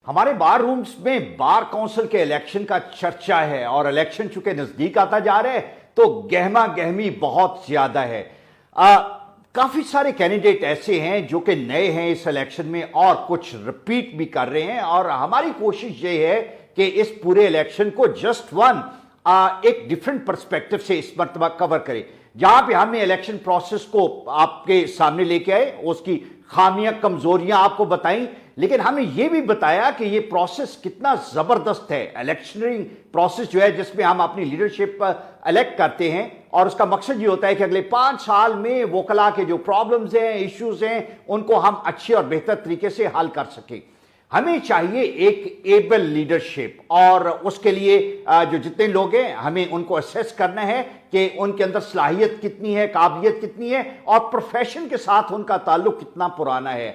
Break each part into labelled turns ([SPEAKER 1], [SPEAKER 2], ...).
[SPEAKER 1] हमारे बार रूम्स में bar council के इलेक्शन का चर्चा है और इलेक्शन चूंकि नजदीक आता जा रहा है तो गहमा गहमी बहुत ज्यादा है। काफी सारे कैंडिडेट ऐसे हैं जो कि नए हैं इस इलेक्शन में और कुछ रिपीट भी कर रहे हैं और हमारी कोशिश ये है कि इस पूरे इलेक्शन को जस्ट वन एक डिफरेंट पर्सपेक्टिव से इस मर्तबा कवर करें। जहां पे हमने इलेक्शन प्रोसेस को आपके सामने लेके आए, उसकी खामियां कमजोरियां आपको बताई, लेकिन हमें यह भी बताया कि यह प्रोसेस कितना जबरदस्त है। इलेक्शनरिंग प्रोसेस जो है जिसमें हम अपनी लीडरशिप इलेक्ट करते हैं और उसका मकसद ये होता है कि अगले 5 साल में वोकला के जो प्रॉब्लम्स हैं, इश्यूज हैं, उनको हम अच्छे और बेहतर तरीके से हल कर सकें। हमें चाहिए एक एबल लीडरशिप और उसके लिए जो जितने लोग हैं हमें उनको असेस करना है कि उनके अंदर सलाहियत कितनी है, काबिलियत कितनी है और प्रोफेशन के साथ उनका ताल्लुक कितना पुराना है।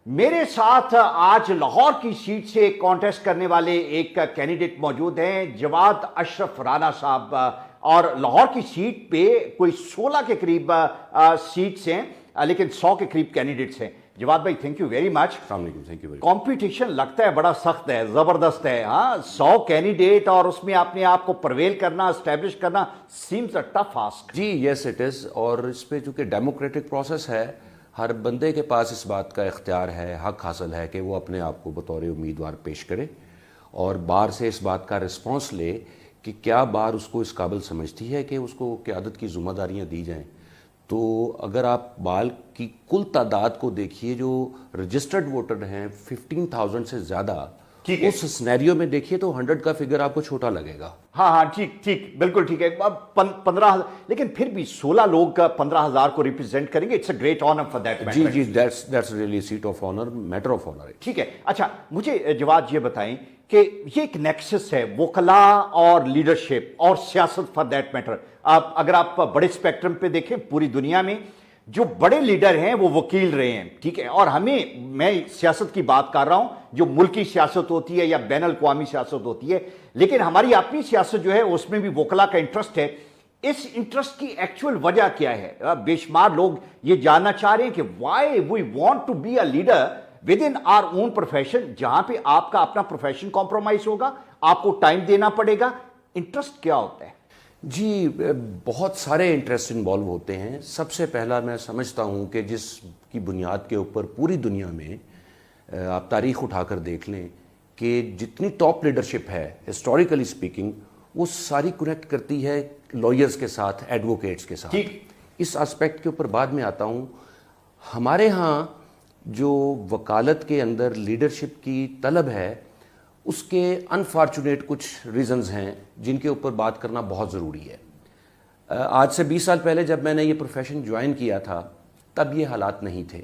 [SPEAKER 1] मेरे साथ आज लाहौर की सीट से कॉन्टेस्ट करने वाले एक कैंडिडेट मौजूद हैं, जवाद अशरफ राना साहब, और लाहौर की सीट पे कोई 16 के करीब सीट्स हैं लेकिन 100 के करीब कैंडिडेट्स हैं। जवाद भाई, thank you very much.
[SPEAKER 2] Thank you.
[SPEAKER 1] Competition लगता है बड़ा सख्त है, जबरदस्त है। हाँ, 100 कैंडिडेट और उसमें अपने आप को प्रवेल करना, एस्टेब्लिश करना सीम्स अ टफ आस्क।
[SPEAKER 2] जी यस इट इज़। और इस पे चूंकि डेमोक्रेटिक प्रोसेस है, हर बंदे के पास इस बात का इख्तियार है, हक हासिल है कि वो अपने आप को बतौर उम्मीदवार पेश करे और बार से इस बात का रिस्पॉन्स ले कि क्या बार उसको इस काबिल समझती है कि उसको क़यादत की ज़िम्मेदारियाँ दी जाएँ। तो अगर आप बाल की कुल तादाद को देखिए, जो रजिस्टर्ड वोटर हैं 15,000 से ज़्यादा, उस सिनेरियो में देखिए तो 100 का फिगर आपको छोटा लगेगा।
[SPEAKER 1] हाँ, ठीक, बिल्कुल ठीक है। 15,000, लेकिन फिर भी 16 लोग 15,000 को रिप्रेजेंट करेंगे। It's a great honour for that matter.
[SPEAKER 2] जी, that's really seat of honour, matter of honour.
[SPEAKER 1] ठीक है। अच्छा, मुझे जवाब ये बताएं कि ये एक नेक्सस है वोकला और लीडरशिप और सियासत फॉर दैट मैटर। अगर आप बड़े स्पेक्ट्रम पे देखें, पूरी दुनिया में जो बड़े लीडर हैं वो वकील रहे हैं, ठीक है। और मैं सियासत की बात कर रहा हूं, जो मुल्की सियासत होती है या बैन अल-अक़वामी सियासत होती है, लेकिन हमारी अपनी सियासत जो है उसमें भी वोकला का इंटरेस्ट है। इस इंटरेस्ट की एक्चुअल वजह क्या है? बेशुमार लोग ये जानना चाह रहे हैं कि why we want to be a leader within our own profession, जहां पे आपका अपना प्रोफेशन कॉम्प्रोमाइज होगा, आपको टाइम देना पड़ेगा। इंटरेस्ट क्या होता है?
[SPEAKER 2] जी, बहुत सारे इंटरेस्ट इन्वॉल्व होते हैं। सबसे पहला मैं समझता हूं कि जिसकी बुनियाद के ऊपर पूरी दुनिया में आप तारीख उठाकर देख लें कि जितनी टॉप लीडरशिप है हिस्टोरिकली स्पीकिंग, वो सारी कनेक्ट करती है लॉयर्स के साथ, एडवोकेट्स के साथ। इस एस्पेक्ट के ऊपर बाद में आता हूं। हमारे यहाँ जो वकालत के अंदर लीडरशिप की तलब है, उसके अनफॉर्चुनेट कुछ रीज़न्स हैं जिनके ऊपर बात करना बहुत ज़रूरी है। आज से 20 साल पहले जब मैंने ये प्रोफेशन ज्वाइन किया था तब ये हालात नहीं थे।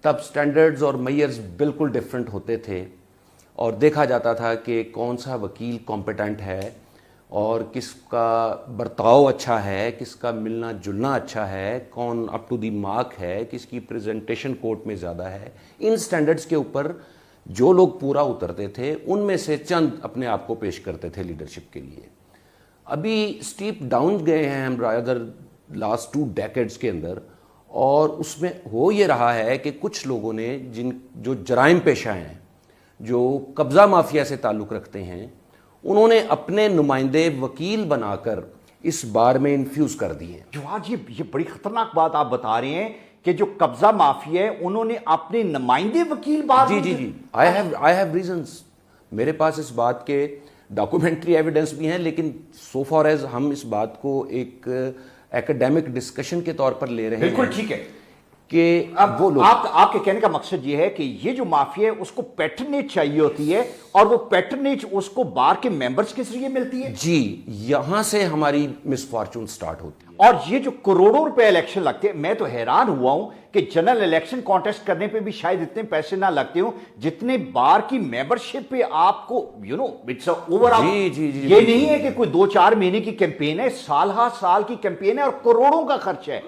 [SPEAKER 2] तब स्टैंडर्ड्स और मेयर्स बिल्कुल डिफरेंट होते थे और देखा जाता था कि कौन सा वकील कॉम्पिटेंट है और किसका बर्ताव अच्छा है, किसका मिलना जुलना अच्छा है, कौन अप टू दी मार्क है, किसकी प्रेजेंटेशन कोर्ट में ज़्यादा है। इन स्टैंडर्ड्स के ऊपर जो लोग पूरा उतरते थे उनमें से चंद अपने आप को पेश करते थे लीडरशिप के लिए। अभी स्टीप डाउन गए हैं हम रादर लास्ट 2 डेकेड्स के अंदर, और उसमें हो ये रहा है कि कुछ लोगों ने जो जराइम पेशा हैं, जो कब्ज़ा माफिया से ताल्लुक़ रखते हैं, उन्होंने अपने नुमाइंदे वकील बनाकर इस बार में इन्फ्यूज़ कर दिए।
[SPEAKER 1] जो आज ये बड़ी खतरनाक बात आप बता रहे हैं कि जो कब्जा माफिया है उन्होंने अपने नुमाइंदे वकील बात।
[SPEAKER 2] जी, आई हैव रीजंस। मेरे पास इस बात के डॉक्यूमेंट्री एविडेंस भी हैं, लेकिन सो फॉर एज हम इस बात को एक एकेडमिक डिस्कशन के तौर पर ले रहे हैं।
[SPEAKER 1] बिल्कुल ठीक है
[SPEAKER 2] कि अब वो लोग,
[SPEAKER 1] आपके कहने का मकसद ये है कि ये जो माफिया है उसको पैटर्नेज चाहिए होती है और वो पैटर्नेज उसको बार के मेंबर्स के जरिए मिलती है।
[SPEAKER 2] जी, यहां से हमारी मिसफॉर्चून स्टार्ट होती है।
[SPEAKER 1] और ये जो करोड़ों रुपए इलेक्शन लगते हैं, मैं तो हैरान हुआ हूं कि जनरल इलेक्शन कॉन्टेस्ट करने पे भी शायद इतने पैसे ना लगते हो जितने बार की मेंबरशिप पे आपको, इट्स ओवरऑल। ये नहीं है कि कोई 2-4 महीने की कैंपेन है, साल की कैंपेन है और करोड़ों का खर्च है।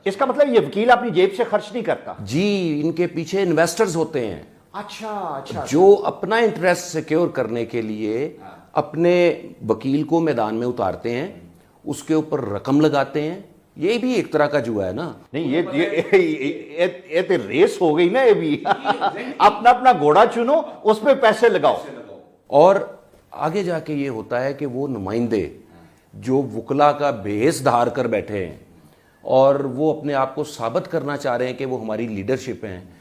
[SPEAKER 1] इसका मतलब ये वकील अपनी जेब से खर्च नहीं करता।
[SPEAKER 2] जी, इनके पीछे इन्वेस्टर्स होते हैं।
[SPEAKER 1] अच्छा।
[SPEAKER 2] जो अपना इंटरेस्ट सिक्योर करने के लिए अपने वकील को मैदान में उतारते हैं, उसके ऊपर रकम लगाते हैं ये भी एक तरह का जुआ है ना।
[SPEAKER 1] नहीं, ये तो रेस हो गई ना, ये भी अपना अपना घोड़ा चुनो, उस पे पैसे लगाओ।
[SPEAKER 2] और आगे जाके ये होता है कि वो नुमाइंदे जो वकला का भेष धार कर बैठे हैं और वो अपने आप को साबित करना चाह रहे हैं कि वो हमारी लीडरशिप हैं,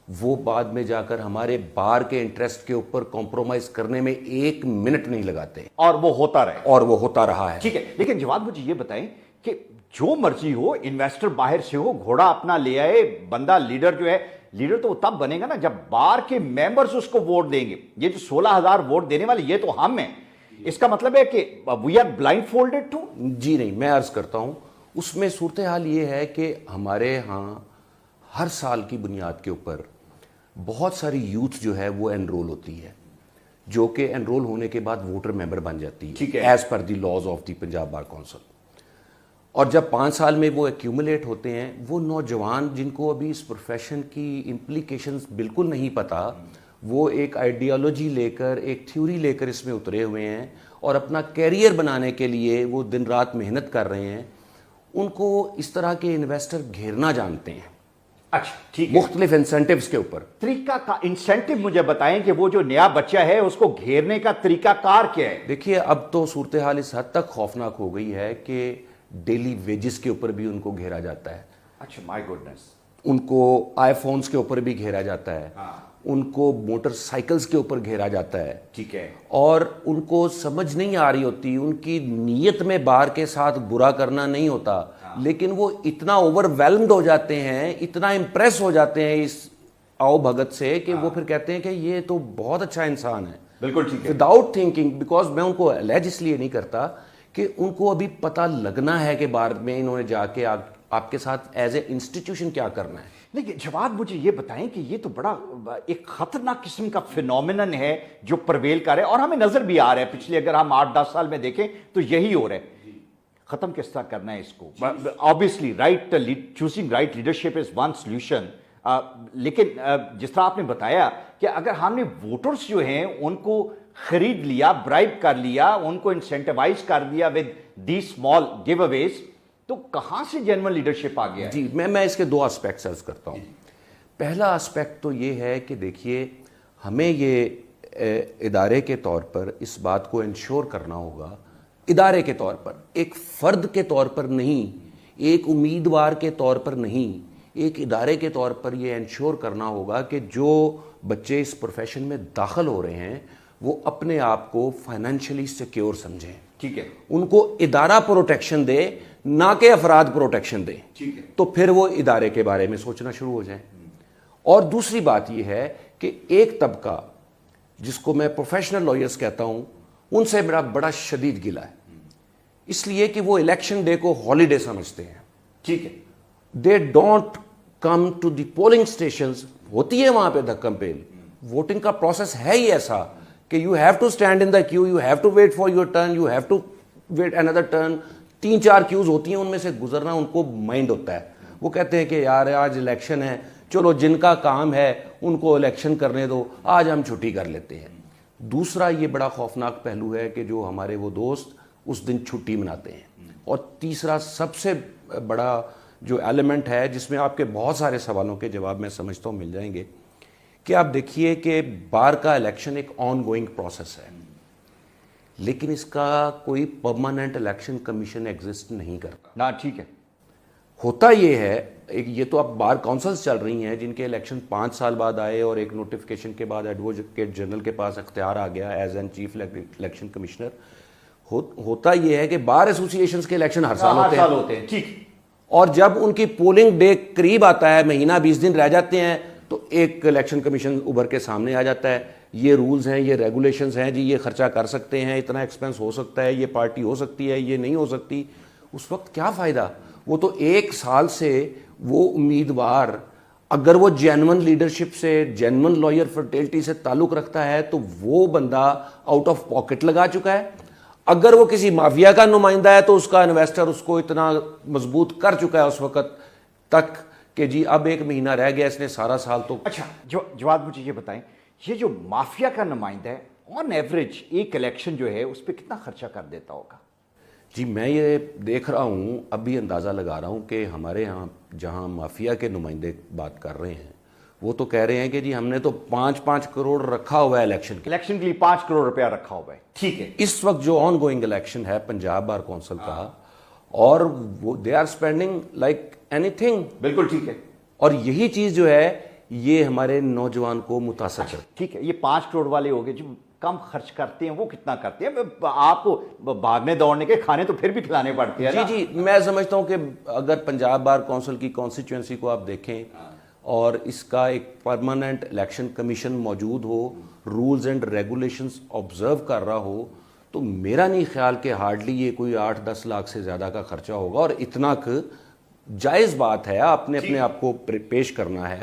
[SPEAKER 2] वो बाद में जाकर हमारे बार के इंटरेस्ट के ऊपर कॉम्प्रोमाइज करने में 1 मिनट नहीं लगाते,
[SPEAKER 1] और वो होता रहे,
[SPEAKER 2] और वो होता रहा है।
[SPEAKER 1] ठीक है। लेकिन जवाब मुझे ये बताएं कि जो मर्जी हो, इन्वेस्टर बाहर से हो, घोड़ा अपना ले आए, बंदा लीडर जो है, लीडर तो वो तब बनेगा ना जब बार के मेंबर्स उसको वोट देंगे। ये जो 16,000 वोट देने वाले, ये तो हम हैं। इसका मतलब है कि we are blindfolded too?
[SPEAKER 2] जी नहीं, मैं अर्ज करता हूं, उसमें सूरत हाल ये है कि हमारे यहाँ हर साल की बुनियाद के ऊपर बहुत सारी यूथ जो है वो एनरोल होती है, जो कि एनरोल होने के बाद वोटर मेंबर बन जाती है,
[SPEAKER 1] ठीक है,
[SPEAKER 2] as per the laws of the Punjab bar council. और जब 5 साल में वो एक्यूमुलेट होते हैं, वो नौजवान जिनको अभी इस प्रोफेशन की इम्प्लीकेशंस बिल्कुल नहीं पता, वो एक आइडियोलॉजी लेकर, एक थ्योरी लेकर इसमें उतरे हुए हैं और अपना कैरियर बनाने के लिए वो दिन रात मेहनत कर रहे हैं, उनको इस तरह के इन्वेस्टर घेरना जानते हैं।
[SPEAKER 1] अच्छा, ठीक है।
[SPEAKER 2] मुख्तलिफ इंसेंटिव्स के ऊपर
[SPEAKER 1] तरीका का इंसेंटिव मुझे बताएं कि वो जो नया बच्चा है उसको घेरने का तरीका कार क्या है?
[SPEAKER 2] देखिए, अब तो सूरत हाल इस हद तक खौफनाक हो गई है कि डेली वेजेस के ऊपर भी उनको घेरा जाता है।
[SPEAKER 1] अच्छा, माय गुडनेस।
[SPEAKER 2] उनको आईफोन्स के ऊपर भी घेरा जाता है,
[SPEAKER 1] हाँ।
[SPEAKER 2] उनको मोटरसाइकिल्स के ऊपर घेरा जाता है,
[SPEAKER 1] ठीक है।
[SPEAKER 2] और उनको समझ नहीं आ रही होती, उनकी नीयत में बार के साथ बुरा करना नहीं होता, हाँ। लेकिन वो इतना ओवरवेल्म्ड हो जाते हैं, इतना इम्प्रेस हो जाते हैं इस आओ भगत से कि वो फिर कहते हैं कि ये तो बहुत अच्छा इंसान है।
[SPEAKER 1] बिल्कुल ठीक है।
[SPEAKER 2] विदाउट थिंकिंग, बिकॉज मैं उनको अलैज इसलिए नहीं करता कि उनको अभी पता लगना है कि बाद में इन्होंने जाके आपके साथ एज ए इंस्टीट्यूशन क्या करना है।
[SPEAKER 1] लेकिन जवाब मुझे ये बताएं कि ये तो बड़ा एक खतरनाक किस्म का फिनोमिनन है जो प्रवेल कर रहा है, और हमें नजर भी आ रहा है पिछले अगर हम 8-10 साल में देखें तो यही हो रहा है। खत्म किस तरह करना है इसको? Obviously choosing right leadership is one solution, लेकिन जिस तरह आपने बताया कि अगर हमने वोटर्स जो हैं उनको खरीद लिया, ब्राइब कर लिया, उनको इंसेंटिवाइज कर दिया with the small give Awez, तो कहां से जेन्युइन लीडरशिप आ गया है?
[SPEAKER 2] जी, मैं इसके 2 एस्पेक्ट्स अर्ज करता हूं। पहला एस्पेक्ट तो ये है कि देखिए, हमें ये इदारे के तौर पर इस बात को इंश्योर करना होगा, इदारे के तौर पर, एक फर्द के तौर पर नहीं, एक उम्मीदवार के तौर पर नहीं, एक इदारे के तौर पर यह इंश्योर करना होगा कि जो बच्चे इस प्रोफेशन में दाखिल हो रहे हैं वो अपने आप को फाइनेंशियली सिक्योर समझें।
[SPEAKER 1] ठीक है।
[SPEAKER 2] उनको इदारा प्रोटेक्शन दे, ना कि अफराद प्रोटेक्शन दे।
[SPEAKER 1] ठीक है।
[SPEAKER 2] तो फिर वो इदारे के बारे में सोचना शुरू हो जाए। और दूसरी बात यह है कि एक तबका जिसको मैं प्रोफेशनल लॉयर्स कहता हूं, उनसे मेरा बड़ा शदीद गिला है, इसलिए कि वो इलेक्शन डे को हॉलीडे समझते हैं।
[SPEAKER 1] ठीक है।
[SPEAKER 2] They don't come to the polling stations. होती है वहां पे धक्कम पेल, वोटिंग का प्रोसेस है ही ऐसा कि you have to stand in the queue, you have to wait for your turn, you have to wait another turn. 3-4 queues होती हैं, उनमें से गुजरना उनको माइंड होता है। वो कहते हैं कि यार आज इलेक्शन है, चलो जिनका काम है उनको इलेक्शन करने दो, आज हम छुट्टी कर लेते हैं। दूसरा ये बड़ा खौफनाक पहलू है कि जो हमारे वो दोस्त उस दिन छुट्टी मनाते हैं। और तीसरा सबसे बड़ा जो एलिमेंट है, जिसमें आपके बहुत सारे सवालों के जवाब मैं समझता हूँ मिल जाएंगे, कि आप देखिए कि बार का इलेक्शन एक ऑन गोइंग प्रोसेस है, लेकिन इसका कोई परमानेंट इलेक्शन कमीशन एग्जिस्ट नहीं करता
[SPEAKER 1] ना। ठीक है।
[SPEAKER 2] होता ये है, एक ये तो अब बार काउंसिल्स चल रही हैं जिनके इलेक्शन 5 साल बाद आए और एक नोटिफिकेशन के बाद एडवोकेट जनरल के पास अख्तियार आ गया as an chief election commissioner. होता ये है कि बार एसोसिएशंस के इलेक्शन हर साल होते हैं।
[SPEAKER 1] ठीक।
[SPEAKER 2] और जब उनकी पोलिंग डे करीब आता है, महीना 20 दिन रह जाते हैं, तो एक इलेक्शन कमीशन उभर के सामने आ जाता है, ये रूल्स हैं, ये रेगुलेशंस हैं जी, ये खर्चा कर सकते हैं, इतना एक्सपेंस हो सकता है, ये पार्टी हो सकती है, ये नहीं हो सकती। उस वक्त क्या फ़ायदा? वो तो 1 साल से वो उम्मीदवार अगर वो जेन्युइन लीडरशिप से, जेन्युइन लॉयर फर्टिलिटी से ताल्लुक़ रखता है तो वो बंदा आउट ऑफ पॉकेट लगा चुका है। अगर वो किसी माफिया का नुमाइंदा है तो उसका इन्वेस्टर उसको इतना मजबूत कर चुका है उस वक्त तक कि जी अब 1 महीना रह गया, इसने सारा साल तो।
[SPEAKER 1] अच्छा, जवाब मुझे ये बताएं, ये जो माफिया का नुमाइंदा है ऑन एवरेज एक इलेक्शन जो है उस पर कितना खर्चा कर देता होगा?
[SPEAKER 2] جی میں یہ دیکھ رہا ہوں، اب بھی اندازہ لگا رہا ہوں کہ ہمارے ہاں جہاں مافیا کے نمائندے بات کر رہے ہیں وہ تو کہہ رہے ہیں کہ جی ہم نے تو 5-5 کروڑ رکھا ہوا ہے الیکشن کے
[SPEAKER 1] الیکشن کے لیے 5 کروڑ روپیہ رکھا ہوا ہے. ٹھیک ہے.
[SPEAKER 2] اس وقت جو آن گوئنگ الیکشن ہے پنجاب بار کونسل کا، اور they are spending like anything.
[SPEAKER 1] بالکل ٹھیک ہے.
[SPEAKER 2] اور یہی چیز جو ہے یہ ہمارے نوجوان کو متاثر کرتی ہے.
[SPEAKER 1] ٹھیک ہے. یہ 5 کروڑ والے ہو گئے جو کم خرچ کرتے ہیں، وہ کتنا کرتے ہیں؟ آپ کو بھاگنے دوڑنے کے کھانے تو پھر بھی کھلانے پڑتے ہیں.
[SPEAKER 2] جی میں سمجھتا ہوں کہ اگر پنجاب بار کونسل کی کانسٹیچوئنسی کو آپ دیکھیں اور اس کا ایک پرماننٹ الیکشن کمیشن موجود ہو، رولز اینڈ ریگولیشنز آبزرو کر رہا ہو، تو میرا نہیں خیال کہ ہارڈلی یہ کوئی 8-10 لاکھ سے زیادہ کا خرچہ ہوگا. اور اتنا جائز بات ہے، آپ نے اپنے آپ کو پیش کرنا ہے.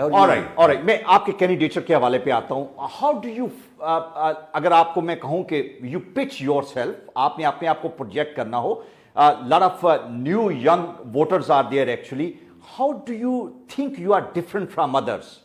[SPEAKER 1] اور میں آپ کے کینڈیڈیچر کے حوالے پہ آتا ہوں. ہاؤ ڈو یو، اگر آپ کو میں کہوں کہ یو پچ یور سیلف، آپ نے اپنے آپ کو پروجیکٹ کرنا ہو، lot of new young voters are there actually, how do you think you are different from others?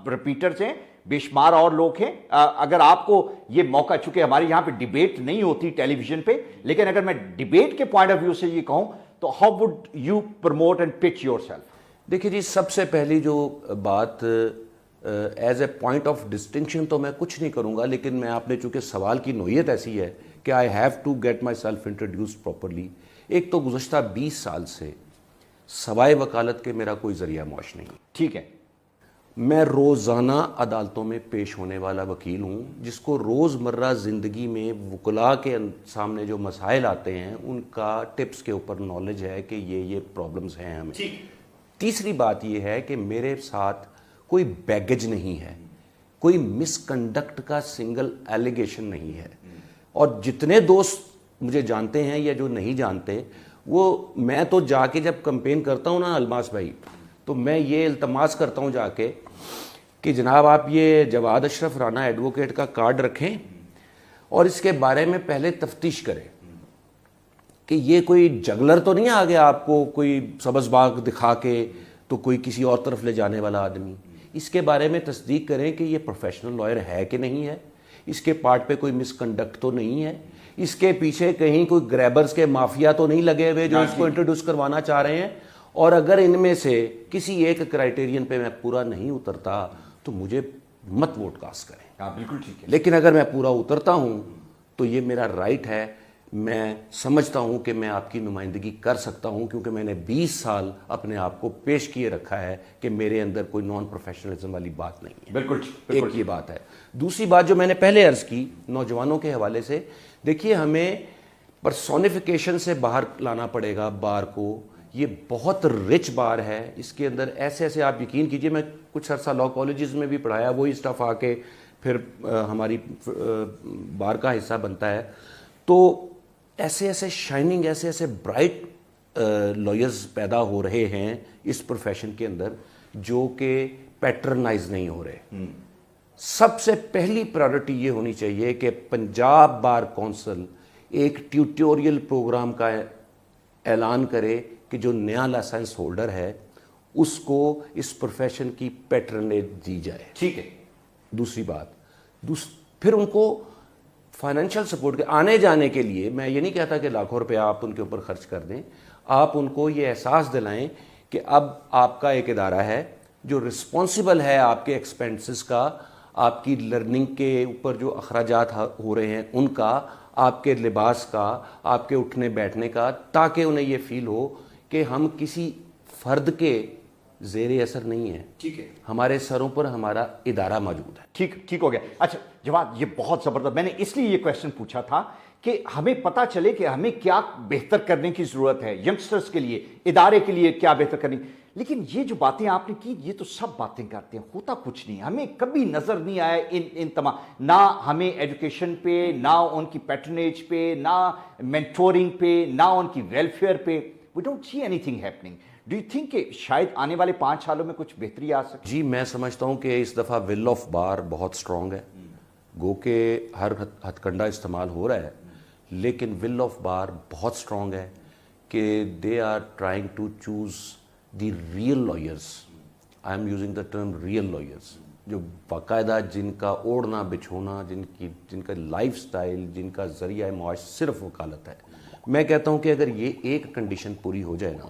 [SPEAKER 1] Repeaters ہیں، بے شمار اور لوگ ہیں. اگر آپ کو یہ موقع، چونکہ ہمارے یہاں پہ ڈیبیٹ نہیں ہوتی ٹیلی ویژن پہ، لیکن اگر میں ڈیبیٹ کے پوائنٹ آف ویو سے یہ کہوں تو how would you promote and pitch your self?
[SPEAKER 2] دیکھیے جی، سب سے پہلی جو بات as a point of distinction تو میں کچھ نہیں کروں گا، لیکن میں آپ نے چونکہ سوال کی نوعیت ایسی ہے کہ I have to get myself introduced properly. ایک تو گزشتہ 20 سال سے سوائے وکالت کے میرا کوئی ذریعہ معاش نہیں.
[SPEAKER 1] ٹھیک ہے.
[SPEAKER 2] میں روزانہ عدالتوں میں پیش ہونے والا وکیل ہوں، جس کو روزمرہ زندگی میں وکلاء کے سامنے جو مسائل آتے ہیں ان کا ٹپس کے اوپر نالج ہے کہ یہ پرابلمز ہیں ہمیں. تیسری بات یہ ہے کہ میرے ساتھ کوئی بیگیج نہیں ہے، کوئی مس کنڈکٹ کا سنگل ایلیگیشن نہیں ہے. اور جتنے دوست مجھے جانتے ہیں یا جو نہیں جانتے، وہ میں تو جا کے جب کمپین کرتا ہوں نا الماس بھائی، تو میں یہ التماس کرتا ہوں جا کے کہ جناب آپ یہ جواد اشرف رانا ایڈوکیٹ کا کارڈ رکھیں اور اس کے بارے میں پہلے تفتیش کریں کہ یہ کوئی جگلر تو نہیں آ گیا آپ کو کوئی سبز باغ دکھا کے تو کوئی کسی اور طرف لے جانے والا آدمی. اس کے بارے میں تصدیق کریں کہ یہ پروفیشنل لائر ہے کہ نہیں ہے، اس کے پارٹ پہ کوئی مس کنڈکٹ تو نہیں ہے، اس کے پیچھے کہیں کوئی گریبرز کے مافیا تو نہیں لگے ہوئے جو اس کو انٹروڈیوس کروانا چاہ رہے ہیں. اور اگر ان میں سے کسی ایک کرائیٹیرین پہ میں پورا نہیں اترتا تو مجھے مت ووٹ کاسٹ کریں.
[SPEAKER 1] بالکل ٹھیک ہے.
[SPEAKER 2] لیکن اگر میں پورا اترتا ہوں تو یہ میرا رائٹ ہے. میں سمجھتا ہوں کہ میں آپ کی نمائندگی کر سکتا ہوں، کیونکہ میں نے 20 سال اپنے آپ کو پیش کیے رکھا ہے کہ میرے اندر کوئی نان پروفیشنلزم والی بات نہیں ہے.
[SPEAKER 1] بالکل.
[SPEAKER 2] ایک یہ بات ہے. دوسری بات جو میں نے پہلے عرض کی نوجوانوں کے حوالے سے، دیکھیے ہمیں پرسونیفیکیشن سے باہر لانا پڑے گا بار کو. یہ بہت رچ بار ہے، اس کے اندر ایسے آپ یقین کیجئے، میں کچھ عرصہ لاء کالجز میں بھی پڑھایا، وہی اسٹف آ کے پھر ہماری بار کا حصہ بنتا ہے. تو ایسے شائننگ، ایسے برائٹ لائرز پیدا ہو رہے ہیں اس پروفیشن کے اندر جو کہ پیٹرنائز نہیں ہو رہے. سب سے پہلی پرائرٹی یہ ہونی چاہیے کہ پنجاب بار کونسل ایک ٹیوٹوریل پروگرام کا اعلان کرے کہ جو نیا لائسنس ہولڈر ہے اس کو اس پروفیشن کی پیٹرنیج دی جائے.
[SPEAKER 1] ٹھیک ہے.
[SPEAKER 2] دوسری بات، پھر ان کو فائنینشیل سپورٹ کے آنے جانے کے لیے، میں یہ نہیں کہتا کہ لاکھوں روپے آپ ان کے اوپر خرچ کر دیں، آپ ان کو یہ احساس دلائیں کہ اب آپ کا ایک ادارہ ہے جو رسپانسیبل ہے آپ کے ایکسپینسز کا، آپ کی لرننگ کے اوپر جو اخراجات ہو رہے ہیں ان کا، آپ کے لباس کا، آپ کے اٹھنے بیٹھنے کا، تاکہ انہیں یہ فیل ہو کہ ہم کسی فرد کے زیر اثر نہیں ہے.
[SPEAKER 1] ٹھیک ہے.
[SPEAKER 2] ہمارے سروں پر ہمارا ادارہ موجود ہے.
[SPEAKER 1] ٹھیک ہو گیا. اچھا جواد، یہ بہت زبردست، میں نے اس لیے یہ کویسچن پوچھا تھا کہ ہمیں پتا چلے کہ ہمیں کیا بہتر کرنے کی ضرورت ہے، ینگسٹرز کے لیے، ادارے کے لیے کیا بہتر کرنی. لیکن یہ جو باتیں آپ نے کی، یہ تو سب باتیں کرتے ہیں، ہوتا کچھ نہیں. ہمیں کبھی نظر نہیں آیا ان تمام، نہ ہمیں ایجوکیشن پہ، نہ ان کی پیٹرنیج پہ، نہ مینٹورنگ پہ، نہ ان کی ویلفیئر پہ. We don't see anything happening. Do you think کہ شاید آنے والے 5 سالوں میں کچھ بہتری آ سکے؟
[SPEAKER 2] جی میں سمجھتا ہوں کہ اس دفعہ ول آف بار بہت سٹرونگ ہے. گو کہ ہر ہتھ کنڈا استعمال ہو رہا ہے، لیکن ول آف بار بہت سٹرونگ ہے کہ they are trying to choose the real lawyers. I am using the term real lawyers, جو باقاعدہ جن کا اوڑھنا بچھونا، جن کا لائف سٹائل، جن کا ذریعہ معاش صرف وکالت ہے. میں کہتا ہوں کہ اگر یہ ایک کنڈیشن پوری ہو جائے نا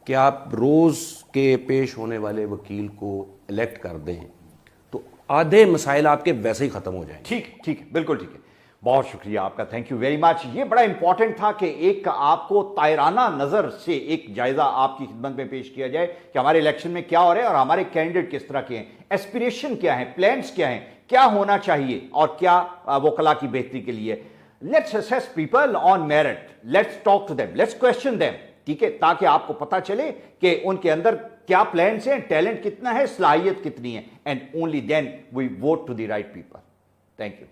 [SPEAKER 2] کہ آپ روز کے پیش ہونے والے وکیل کو الیکٹ کر دیں تو آدھے مسائل آپ کے ویسے ہی ختم ہو جائیں.
[SPEAKER 1] ٹھیک ہے, بالکل ٹھیک ہے. بہت شکریہ آپ کا, تھینک یو ویری مچ. یہ بڑا امپورٹنٹ تھا کہ ایک آپ کو طائرانہ نظر سے ایک جائزہ آپ کی خدمت میں پیش کیا جائے کہ ہمارے الیکشن میں کیا ہو رہا ہے اور ہمارے کینڈیڈیٹ کس طرح کے ہیں, ایسپریشن کیا ہیں, پلانس کیا ہیں, کیا ہونا چاہیے اور کیا وکلاء کی بہتری کے لیے. Let's assess people on merit, let's talk to them, let's question them, ٹھیک ہے, تاکہ آپ کو پتا چلے کہ ان کے اندر کیا پلانس ہیں, ٹیلنٹ کتنا ہے, صلاحیت کتنی ہے, and only then we vote to the right people. Thank you.